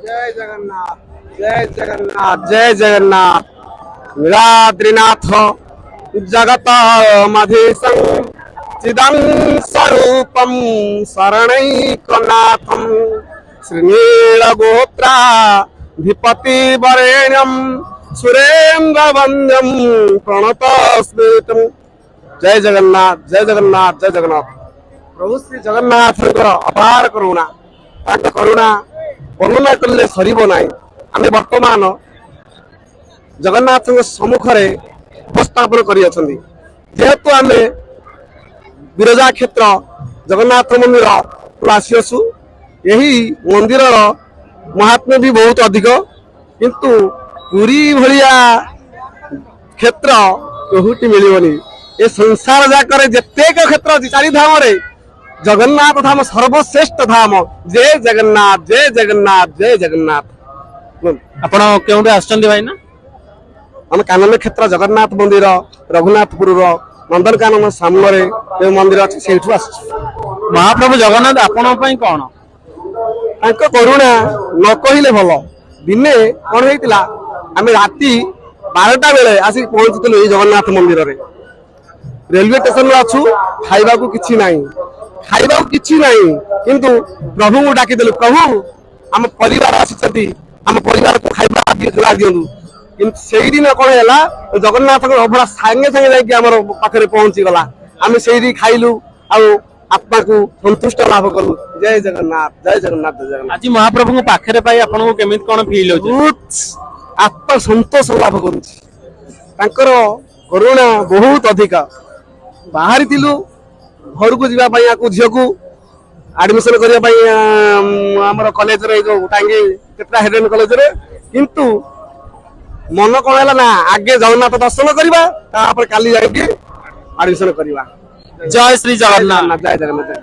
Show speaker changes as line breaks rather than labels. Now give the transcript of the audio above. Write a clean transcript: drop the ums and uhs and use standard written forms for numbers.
जय जगन्नाथ जय जगन्नाथ जय जगन्नाथ। नीलाद्रिनाथ जगत मधीशं चिदं स्वरूपं शरणैकनाथं श्रीनीलगोत्रा धिपति वरेण्यं सुरेन्द्रवन्द्यं प्रणतस्मृतं। जय जगन्नाथ जय जगन्नाथ जय जगन्नाथ। प्रभु श्री जगन्नाथ अपार करुणा करुणा वर्णना कले सर ना। आम बर्तमान जगन्नाथ सम्मुखें उपस्थापन करेतु आम विरजा क्षेत्र जगन्नाथ मंदिर आसीसु। यही मंदिर महात्म्य भी बहुत अधिक किंतु पुरी भलिया क्षेत्र कहुटी मिलबनी। ये संसार जाकर जेतेक क्षेत्र अच्छी चारि धाम रे जगन्नाथ धाम सर्वश्रेष्ठ धाम। जय जगन्नाथ जय जगन्नाथ जय जगन्नाथ।
ଆପଣ କେଉଁଠି ଆସିଛନ୍ତି ଭାଇ ନା?
हम कानन क्षेत्र जगन्नाथ मंदिर रघुनाथपुर नंदनकानन सामने मंदिर अच्छी से
महाप्रभु जगन्नाथ आपण कौन
करुणा न कहले भल। दिने कौन होता आम राति 12टा बेले आसिक पहुंचुलु जगन्नाथ मंदिर रे। रेलवे स्टेशन अच्छु खाइबा को किछि नहीं खाइबा को किछि नहीं किंतु प्रभु को डाकिदेलु प्रभु आम परिवार आसी आम परिवार को खाइबा दियंतु। किंतु से दिन कौन है जगन्नाथ अभड़ा सांगे सांगे जाकि आम पाखे पहुंची गला। आम से खाइलु आत्मा को संतुष्ट लाभ कलु। जय जगन्नाथ जय जगन्नाथ जय जगन्नाथ।
आज महाप्रभु पाखे पाई आपको केमिति कौन फील हो?
आत्मा संतोष लाभ कर करुणा बहुत अधिक। बाहरी थिलु घर को जावाई झील को एडमिशन करने कॉलेज रे जो टांगी केतरा हेडेन कॉलेज रे किंतु मन कौन है ना आगे जगन्नाथ दर्शन करवा काली जाके एडमिशन करवा।
जय श्री जगन्नाथ
जय जगन्नाथ।